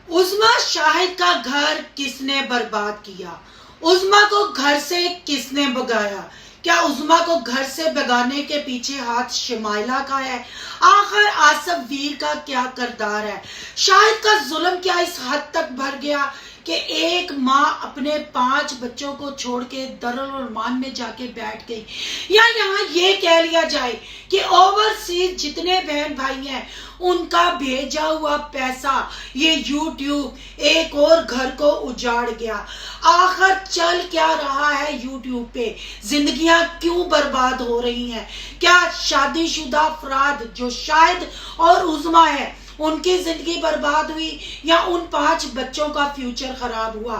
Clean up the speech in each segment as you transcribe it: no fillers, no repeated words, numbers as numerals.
उज़मा शाहिद का घर किसने बर्बाद किया? उज़मा को घर से किसने भगाया? क्या उज़मा को घर से भगाने के पीछे हाथ शमाइला का है? आखिर आसिफ वीर का क्या किरदार है? शाहिद का जुल्म क्या इस हद तक भर गया कि एक माँ अपने 5 बच्चों को छोड़ के दरुल उलमान में जाके बैठ गई? या यहाँ ये कह लिया जाए कि ओवरसीज जितने बहन भाई हैं उनका भेजा हुआ पैसा ये यूट्यूब एक और घर को उजाड़ गया। आखिर चल क्या रहा है यूट्यूब पे? जिंदगियां क्यों बर्बाद हो रही हैं? क्या शादीशुदा अफराद जो शाहिद और उज़मा है उनकी जिंदगी बर्बाद हुई या उन 5 बच्चों का फ्यूचर खराब हुआ?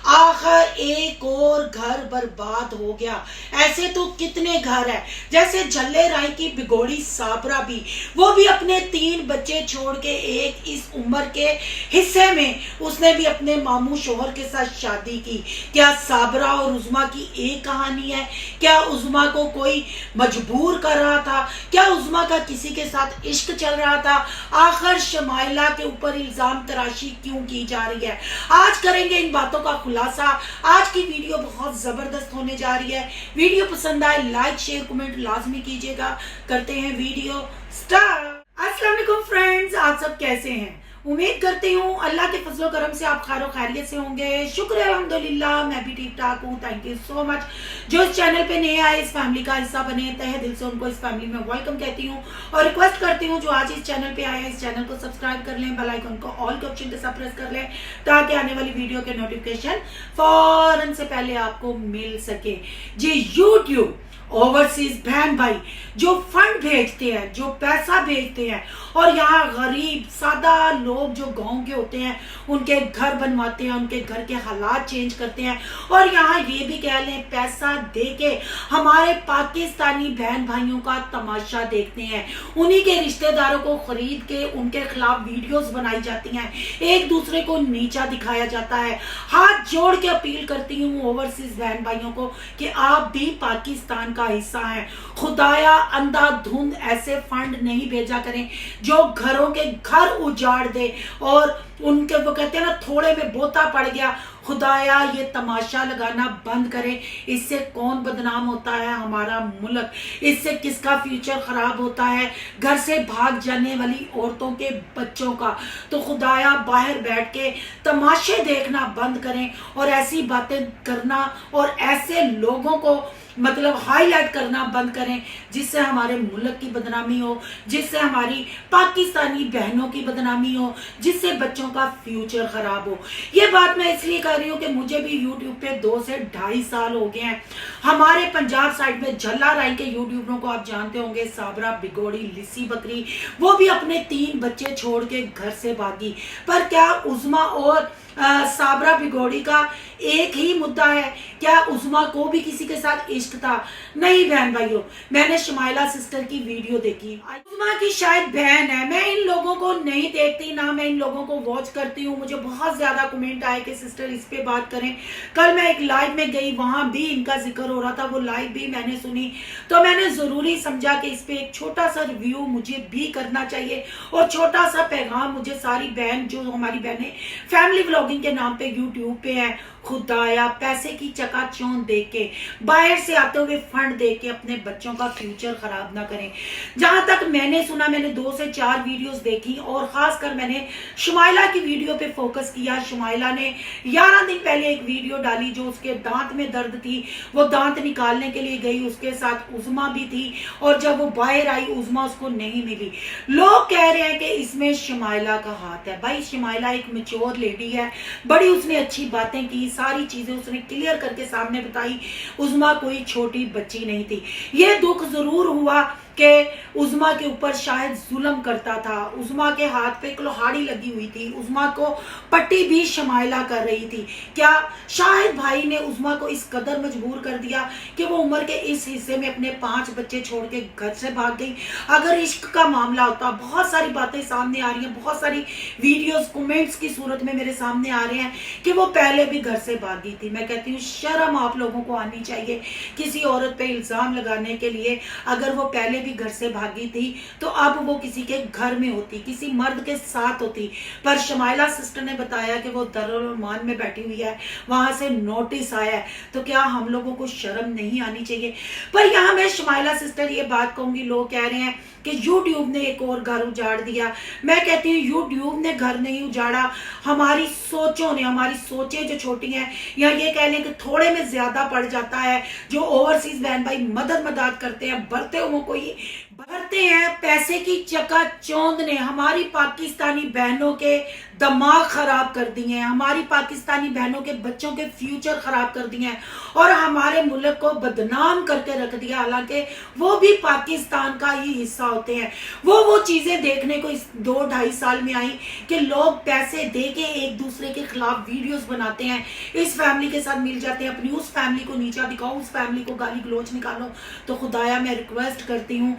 आखिर एक और घर बर्बाद हो गया। ऐसे तो कितने घर है, जैसे झल्ले राय की बिगोड़ी साबरा भी, वो भी अपने 3 बच्चे छोड़ के एक इस उम्र के हिस्से में उसने भी अपने मामू शोहर के साथ शादी की। क्या साबरा और उज़मा की एक कहानी है? क्या उज़मा को कोई मजबूर कर रहा था? क्या उज़मा का किसी के साथ इश्क चल रहा था? आखिर शमाइला के ऊपर इल्जाम तराशी क्यों की जा रही है? आज करेंगे इन बातों का खुलासा। आज की वीडियो बहुत जबरदस्त होने जा रही है। वीडियो पसंद आए लाइक शेयर कमेंट लाजमी कीजिएगा। करते हैं वीडियो स्टार्ट। अस्सलाम वालेकुम फ्रेंड्स, आप सब कैसे हैं? उम्मीद करती हूँ अल्लाह के फजलो करम से आप खैर खैरियत से होंगे। शुक्र है अल्हम्दुलिल्लाह, मैं भी ठीक ठाक हूँ। Thank you so much. जो इस चैनल पे नए आए, इस फैमिली का हिस्सा बने, तहे दिल से उनको इस फैमिली में वेलकम कहती हूँ और रिक्वेस्ट करती हूँ जो आज इस चैनल पे आए हैं इस चैनल को सब्सक्राइब कर लें, बेल आइकन को ऑल के ऑप्शन के साथ प्रेस कर लें ताकि आने वाली वीडियो के नोटिफिकेशन फौरन से पहले आपको मिल सके। जी यूट्यूब ओवरसीज बहन भाई जो फंड भेजते हैं, जो पैसा भेजते हैं और यहाँ गरीब सादा लोग जो गांव के होते हैं उनके घर बनवाते हैं, उनके घर के हालात चेंज करते हैं और यहाँ ये भी कह लें पैसा दे के हमारे पाकिस्तानी बहन भाइयों का तमाशा देखते हैं। उन्हीं के रिश्तेदारों को खरीद के उनके खिलाफ वीडियोस बनाई जाती हैं, एक दूसरे को नीचा दिखाया जाता है। हाथ जोड़ के अपील करती हूँ ओवरसीज बहन भाइयों को कि आप भी पाकिस्तान का हिस्सा है। खुदाया अंधाधुंध ऐसे फंड नहीं भेजा करें जो घरों के घर उजाड़ दे और उनके वो कहते हैं ना थोड़े में बोता पड़ गया। खुदाया ये तमाशा लगाना बंद करें। इससे कौन बदनाम होता है? हमारा मुल्क। इससे किसका फ्यूचर खराब होता है? घर से भाग जाने वाली औरतों के बच्चों का। तो खुदाया बाहर बैठ के तमाशे देखना बंद करें और ऐसी बातें करना और ऐसे लोगों को मतलब हाईलाइट करना बंद करें जिससे हमारे मुल्क की बदनामी हो, जिससे हमारी पाकिस्तानी बहनों की बदनामी हो, जिससे बच्चों का फ्यूचर खराब हो। ये बात मैं इसलिए कर रही हूँ कि मुझे भी यूट्यूब पे 2 से 2.5 साल हो गए हैं। हमारे पंजाब साइड में झल्ला राय के यूट्यूबरों को आप जानते होंगे, साबरा बिगोड़ी लिस्सी बकरी, वो भी अपने 3 बच्चे छोड़ के घर से भागी। पर क्या उज़मा और साबरा बिगोड़ी का एक ही मुद्दा है? क्या उज़मा को भी किसी के साथ इश्क था? नहीं बहन भाइयों, मैंने शमाइला सिस्टर की वीडियो देखी। उज़मा की शायद बहन है। मैं इन लोगों को नहीं देखती, ना मैं इन लोगों को वॉच करती हूँ। मुझे बहुत ज्यादा कमेंट आए कि सिस्टर इस पे बात करें। कल मैं एक लाइव में गई, वहां भी इनका जिक्र हो रहा था, वो लाइव भी मैंने सुनी तो मैंने जरूरी समझा कि इस पे एक छोटा सा रिव्यू मुझे भी करना चाहिए और छोटा सा पैगाम मुझे सारी बहन जो हमारी बहनें फैमिली व्लॉगिंग के नाम पे यूट्यूब पे है, खुदाया पैसे की चकाचौंध दे के बाहर से आते हुए फंड दे के अपने बच्चों का फ्यूचर खराब ना करें। जहां तक मैंने सुना, मैंने 2 से 4 वीडियोस देखी और खासकर मैंने शमाइला की वीडियो पे फोकस किया। शमाइला ने 11 दिन पहले एक वीडियो डाली जो उसके दांत में दर्द थी, वो दांत निकालने के लिए गई, उसके साथ उज़मा भी थी और जब वो बाहर आई उज़मा उसको नहीं मिली। लोग कह रहे हैं कि इसमें शमाइला का हाथ है। भाई शमाइला एक मैच्योर लेडी है, बड़ी उसने अच्छी बातें की, सारी चीजें उसने क्लियर करके सामने बताई। उज़मा कोई छोटी बच्ची नहीं थी। ये दुख जरूर हुआ कि उज़मा के ऊपर शायद जुल्म करता था। उज़मा के हाथ पे कुल्हाड़ी लगी हुई थी, उज़मा को पट्टी भी शमाइला कर रही थी। क्या शाहिद भाई ने उज़मा को इस कदर मजबूर कर दिया कि वो उम्र के इस हिस्से में अपने 5 बच्चे छोड़ के घर से भाग गई? अगर इश्क का मामला होता, बहुत सारी बातें सामने आ रही हैं, बहुत सारी वीडियोस कमेंट्स की सूरत में मेरे सामने आ रहे हैं कि वो पहले भी घर से भागी थी। मैं कहती हूँ शर्म आप लोगों को आनी चाहिए किसी औरत पे इल्जाम लगाने के लिए। अगर वो पहले भी بھی گھر سے بھاگی تھی تو اب وہ کسی کے گھر میں ہوتی, کسی مرد کے ساتھ ہوتی, پر شمائلہ سسٹر نے بتایا کہ وہ دارالعمان میں بیٹھی ہوئی ہے, وہاں سے نوٹس آیا ہے. تو کیا ہم لوگوں کو شرم نہیں آنی چاہیے؟ پر یہاں میں شمائلہ سسٹر یہ بات کہوں گی, لوگ کہہ رہے ہیں کہ یوٹیوب نے ایک اور گھر اجاڑ دیا. میں کہتی ہوں یوٹیوب نے گھر نہیں اجاڑا, ہماری سوچوں نے, ہماری سوچیں جو چھوٹی ہیں, یا یہ کہہ لیں کہ تھوڑے میں زیادہ پڑ جاتا ہے, جو اوورسیز بہن بھائی مدد کرتے ہیں, بھرتے ہوں کو یہ بھرتے ہیں, پیسے کی چکا چوند نے ہماری پاکستانی بہنوں کے دماغ خراب کر دیے ہیں, ہماری پاکستانی بہنوں کے بچوں کے فیوچر خراب کر دیے ہیں, اور ہمارے ملک کو بدنام کر کے رکھ دیا, حالانکہ وہ بھی پاکستان کا ہی حصہ ہوتے ہیں. وہ چیزیں دیکھنے کو اس 2-2.5 سال میں آئی کہ لوگ پیسے دے کے ایک دوسرے کے خلاف ویڈیوز بناتے ہیں, اس فیملی کے ساتھ مل جاتے ہیں, اپنی اس فیملی کو نیچا دکھاؤ, اس فیملی کو گالی گلوچ نکالو. تو خدایا میں ریکویسٹ کرتی ہوں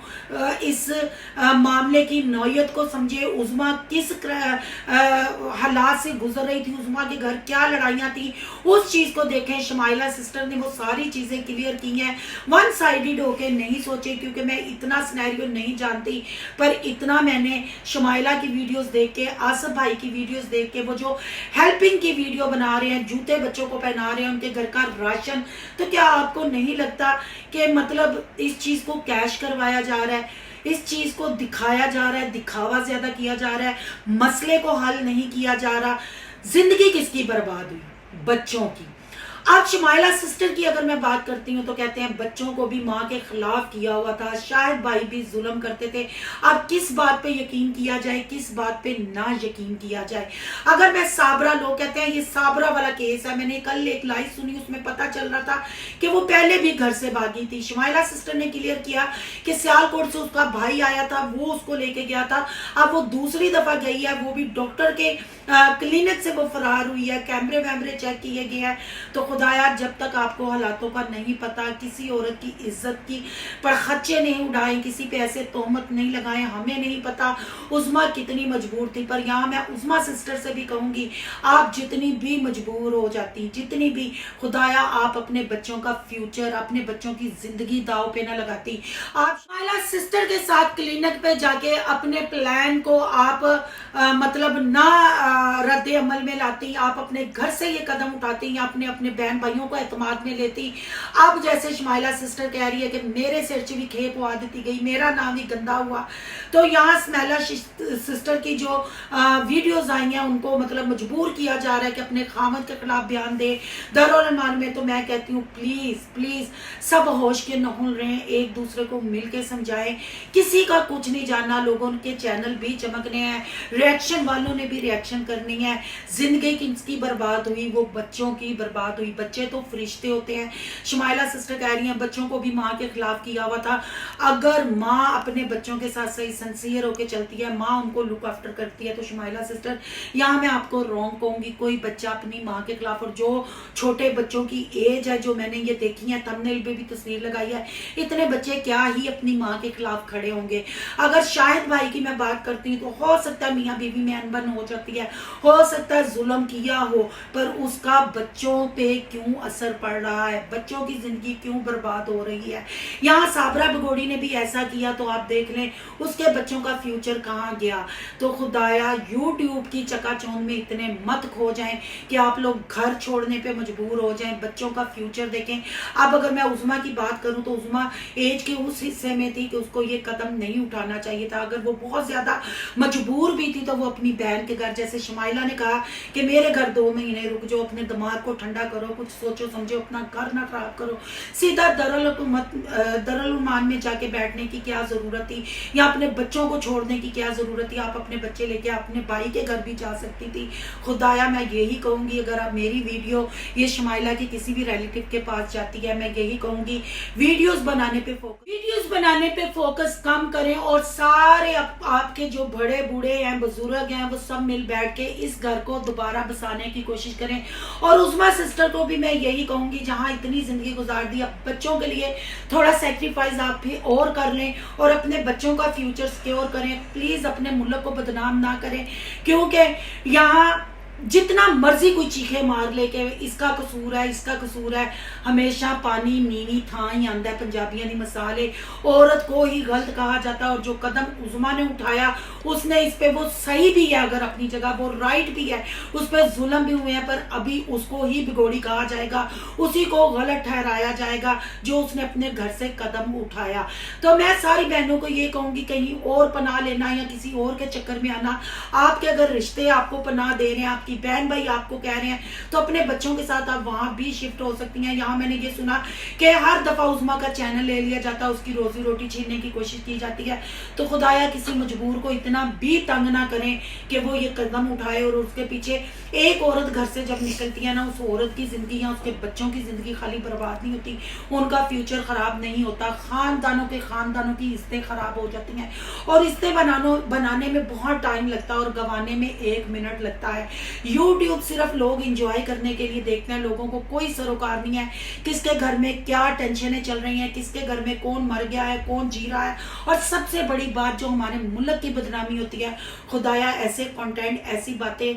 اس معاملے کی نوعیت کو سمجھے. عظمیٰ کس حالات سے گزر رہی تھی, عظمیٰ کے گھر کیا لڑائیاں تھیں, اس چیز کو دیکھیں. شمائلہ سسٹر نے وہ ساری چیزیں کلیئر کی ہیں, ون سائیڈڈ ہو کے نہیں سوچے, کیونکہ میں اتنا سینیریو نہیں جانتی, پر اتنا میں نے شمائلہ کی ویڈیوز دیکھ کے, آصف بھائی کی ویڈیوز دیکھ کے, وہ جو ہیلپنگ کی ویڈیو بنا رہے ہیں, جوتے بچوں کو پہنا رہے ہیں, ان کے گھر کا راشن, تو کیا آپ کو نہیں لگتا کہ مطلب اس چیز کو کیش کروایا جا رہا ہے, اس چیز کو دکھایا جا رہا ہے, دکھاوا زیادہ کیا جا رہا ہے, مسئلے کو حل نہیں کیا جا رہا. زندگی کس کی برباد ہوئی؟ بچوں کی. اب شمائلہ سسٹر کی اگر میں بات کرتی ہوں تو کہتے ہیں بچوں کو بھی ماں کے خلاف کیا ہوا تھا, شاہد بھائی بھی ظلم کرتے تھے. اب کس بات پہ یقین کیا جائے, کس بات پہ نہ یقین کیا جائے؟ اگر میں صابرہ, لوگ کہتے ہیں یہ صابرہ والا کیس ہے, میں نے کل ایک لائیو سنی, اس میں پتا چل رہا تھا کہ وہ پہلے بھی گھر سے بھاگی تھی. شمائلہ سسٹر نے کلیئر کیا کہ سیالکوٹ سے اس کا بھائی آیا تھا, وہ اس کو لے کے گیا تھا, اب وہ دوسری دفعہ گئی ہے, وہ بھی ڈاکٹر کے کلینک سے وہ فرار ہوئی ہے, کیمرے ویمرے چیک کیے گئے ہیں. تو خدایا جب تک آپ کو حالاتوں کا نہیں پتا, کسی عورت کی عزت کی پر خدشے نہیں اڑائیں, کسی پہ ایسے تہمت نہیں لگائیں. ہمیں نہیں پتا عظمیٰ کتنی مجبور تھی, پر یہاں میں عظمیٰ سسٹر سے بھی کہوں گی, آپ جتنی بھی مجبور ہو جاتی, جتنی بھی, خدایا آپ اپنے بچوں کا فیوچر, اپنے بچوں کی زندگی داؤ پہ نہ لگاتی. آپ شمائلہ سسٹر کے ساتھ کلینک پہ جا کے اپنے پلان کو آپ مطلب نہ رد عمل میں لاتی, آپ اپنے گھر سے یہ قدم اٹھاتی, یا اپنے بہن بھائیوں کو اعتماد میں لیتی. اب جیسے شمائلہ سسٹر کہہ رہی ہے کہ میرے سر چ بھی کھیپ ہوا دیتی گئی, میرا نام بھی گندا ہوا, تو یہاں شمائلہ سسٹر کی جو ویڈیوز آئی ہیں ان کو مطلب مجبور کیا جا رہا ہے کہ اپنے خامد کے خلاف بیان دے دارالعمان میں. تو میں کہتی ہوں پلیز سب ہوش کے نہل رہیں, ایک دوسرے کو مل کے سمجھائیں, کسی کا کچھ نہیں جاننا. لوگوں کے چینل بھی چمکنے ہیں, ریاکشن والوں نے بھی ریاکشن کرنی ہے. زندگی کس کی برباد ہوئی؟ وہ بچوں کی برباد ہوئی. بچے تو فرشتے ہوتے ہیں. شمائلہ سسٹر کہہ رہی ہیں بچوں کو بھی ماں کے خلاف کیا ہوا تھا. اگر ماں اپنے بچوں کے ساتھ صحیح سنسیئر ہو کے چلتی ہے, ماں ان کو لک آفٹر کرتی ہے, تو شمائلہ سسٹر یہاں میں آپ کو رونگ کہوں گی, کوئی بچہ اپنی ماں کے خلاف, اور جو چھوٹے بچوں کی ایج ہے جو میں نے یہ دیکھی ہے, تھمبنیل پہ بھی تصویر لگائی ہے, اتنے بچے کیا ہی اپنی ماں کے خلاف کھڑے ہوں گے. اگر شاہد بھائی کی میں بات کرتی ہوں تو ہو سکتا ہے میاں بیوی میں انبن ہو جاتی ہے, ہو سکتا ہے ظلم کیا ہو, پر اس کا بچوں پہ کیوں اثر پڑ رہا ہے, بچوں کی زندگی کیوں برباد ہو رہی ہے. یہاں صابرہ بگوڑی نے بھی ایسا کیا, تو آپ دیکھ لیں اس کے بچوں کا فیوچر کہاں گیا. تو خدایا یوٹیوب کی چکا چوند میں اتنے مت کھو جائیں کہ آپ لوگ گھر چھوڑنے پہ مجبور ہو جائیں, بچوں کا فیوچر دیکھیں. اب اگر میں عظمیٰ کی بات کروں تو عظمیٰ ایج کے اس حصے میں تھی کہ اس کو یہ قدم نہیں اٹھانا چاہیے تھا. اگر وہ بہت زیادہ مجبور بھی تھی تو وہ اپنی بہن کے گھر, جیسے شمائلہ نے کہا کہ میرے گھر 2 مہینے رک جو, اپنے دماغ کو ٹھنڈا کرو, کچھ سوچو سمجھو, اپنا گھر نہ خراب کرو, سیدھا دارالعمان میں جا کے بیٹھنے کی کیا ضرورت تھی, یا اپنے بچوں کو چھوڑنے کی کیا ضرورت تھی. آپ اپنے بچے لے کے اپنے بھائی کے گھر بھی جا سکتی تھی. خدایا میں یہی کہوں گی, اگر آپ میری ویڈیو یہ شمائلہ کی کسی بھی ریلیٹیو کے پاس جاتی ہے, میں یہی کہوں گی ویڈیوز بنانے پہ فوکس کم کریں, اور سارے آپ کے جو بڑے بوڑھے ہیں, بزرگ ہیں, وہ سب مل بیٹھ کے اس گھر کو دوبارہ بسانے کی کوشش کریں. اور عظمیٰ سسٹر کو بھی میں یہی کہوں گی, جہاں اتنی زندگی گزار دی, اب بچوں کے لیے تھوڑا سیکریفائز آپ بھی اور کر لیں, اور اپنے بچوں کا فیوچر سیکیور کریں. پلیز اپنے ملک کو بدنام نہ کریں, کیونکہ یہاں जितना मर्जी कोई चीखे मार ले कि इसका कसूर है, इसका कसूर है, हमेशा पानी नीवी थां ही आंदा है। पंजाबियों की मिसाल है, औरत को ही गलत कहा जाता है, और जो कदम उज़मा ने उठाया उसने इस पे, वो सही भी है, अगर अपनी जगह वो राइट भी है, उस पर जुल्म भी हुए हैं, पर अभी उसको ही बिगोड़ी कहा जाएगा, उसी को गलत ठहराया जाएगा जो उसने अपने घर से कदम उठाया। तो मैं सारी बहनों को ये कहूंगी, कहीं और पनाह लेना या किसी और के चक्कर में आना, आपके अगर रिश्ते आपको पनाह दे रहे हैं, आपकी बहन भाई आपको कह रहे हैं, तो अपने बच्चों के साथ आप वहां भी शिफ्ट हो सकती हैं। यहाँ मैंने ये सुना कि हर दफा उज़मा का चैनल ले लिया जाता है, उसकी रोजी रोटी छीनने की कोशिश की जाती है। तो खुदाया किसी मजबूर को इतना भी तंग ना करें कि वो ये कदम उठाए, और उसके पीछे एक औरत घर से जब निकलती है ना, उस औरत की जिंदगी या उसके बच्चों की जिंदगी खाली बर्बाद नहीं होती, उनका फ्यूचर खराब नहीं होता, खानदानों की रिश्ते खराब हो जाती हैं, और रिश्ते बनाने में बहुत टाइम लगता है और गंवाने में 1 मिनट लगता है। यूट्यूब सिर्फ लोग इंजॉय करने के लिए देखते हैं, लोगों को कोई सरोकार नहीं है किसके घर में क्या टेंशनें चल रही हैं, किसके घर में कौन मर गया है, कौन जी रहा है। और सबसे बड़ी बात जो हमारे मुल्क की बदनामी होती है, खुदाया ऐसे कंटेंट, ऐसी बातें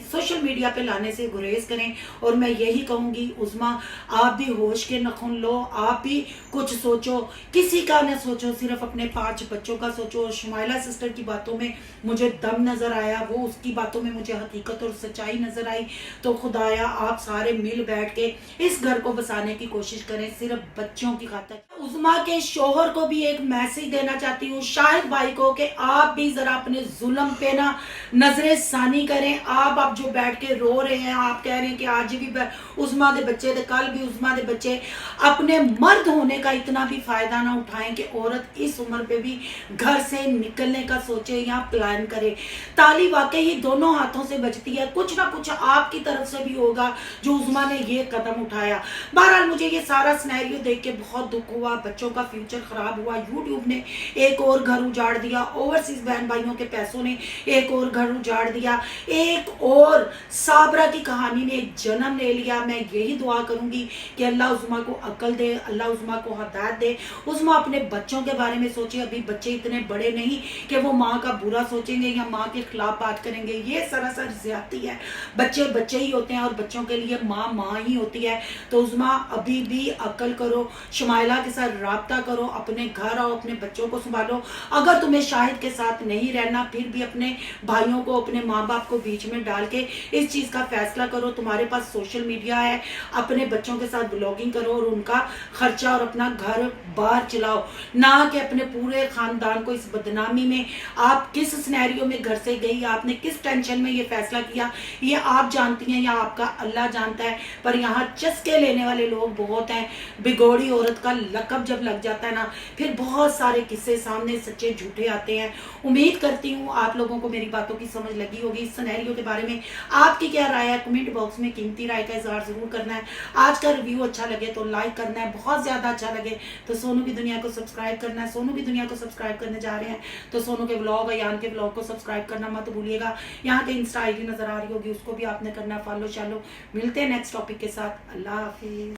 सोशल मीडिया पे लाने से गुरेज करें। और मैं यही कहूंगी, उज़मा आप भी होश के नखून लो, आप भी कुछ सोचो, किसी का न सोचो, सिर्फ अपने 5 बच्चों का सोचो। शुमाइला सिस्टर की बातों में मुझे दम नजर आया, वो उसकी बातों में मुझे हकीकत और सच्चाई नजर आई। तो खुदाया आप सारे मिल बैठ के इस घर को बसाने की कोशिश करें, सिर्फ बच्चों की खातिर। उज़मा के शोहर को भी एक मैसेज देना चाहती हूँ, शाहिद भाई को, कि आप भी जरा अपने जुल्म पे ना नजरे सानी करें। आप जो बैठ के रो रहे हैं, आप कह रहे हैं कि आज भी उज़मा दे बच्चे थे, कल भी उज़मा दे बच्चे, अपने मर्द होने का इतना भी फायदा ना उठाएं कि औरत इस उम्र पे भी घर से निकलने का सोचे या प्लान करे। ताली वाकई ही दोनों हाथों से बजती है, कुछ ना कुछ आपकी तरफ से भी होगा जो उज़मा ने ये कदम उठाया। बहरहाल मुझे ये सारा सिनेरियो देख के बहुत दुख हुआ, बच्चों का फ्यूचर खराब हुआ, यूट्यूब ने एक और घर उजाड़ दिया, ओवरसीज बहन भाइयों के पैसों ने एक और घर उजाड़ दिया, एक और साबरा की कहानी ने जन्म ले लिया। मैं यही दुआ करूंगी कि अल्लाह उज़मा को अक्ल दे, अल्लाह उज़मा को हिदायत दे। उज़मा अपने बच्चों के बारे में सोचे, अभी बच्चे इतने बड़े नहीं कि वो माँ का बुरा सोचेंगे या माँ के खिलाफ बात करेंगे, ये सरासर ज्यादती है। बच्चे बच्चे ही होते हैं और बच्चों के लिए माँ माँ ही होती है। तो उज़मा अभी भी अक्ल करो, शुमाइला के साथ राब्ता करो, अपने घर आओ, अपने बच्चों को संभालो। अगर तुम्हें शाहिद के साथ नहीं रहना, फिर भी अपने भाइयों को, अपने माँ बाप को बीच में डाल के इस चीज का फैसला करो। तुम्हारे पास सोशल मीडिया है, अपने बच्चों के साथ ब्लॉगिंग करो और उनका खर्चा और अपना घर बाहर चलाओ, ना कि अपने पूरे खानदान को इस बदनामी में। आप किस सिनेरियो में घर से गई, आपने किस टेंशन में ये फैसला किया, ये आप जानती हैं या आपका अल्लाह जानता है। पर यहाँ चस्के लेने वाले लोग बहुत हैं। बिगोड़ी औरत का लकब जब लग जाता है ना, फिर बहुत सारे किस्से सामने सच्चे झूठे आते हैं। उम्मीद करती हूँ आप लोगों को मेरी बातों की समझ लगी होगी। इस सिनेरियो के बारे में आपकी क्या राय है, कमेंट बॉक्स में कीमती राय का इजहार जरूर करना है। आज का रिव्यू अच्छा लगे तो लाइक करना है, बहुत ज्यादा अच्छा लगे तो सोनू की दुनिया को सब्सक्राइब करना है। सोनू की दुनिया को सब्सक्राइब करने जा रहे हैं तो सोनू के व्लॉग, अयान के व्लॉग को सब्सक्राइब करना मत भूलिएगा। यहाँ के इंस्टा आईडी नजर आ रही होगी, उसको भी आपने करना फॉलो। चलो मिलते हैं नेक्स्ट टॉपिक के साथ। अल्लाह हाफिज।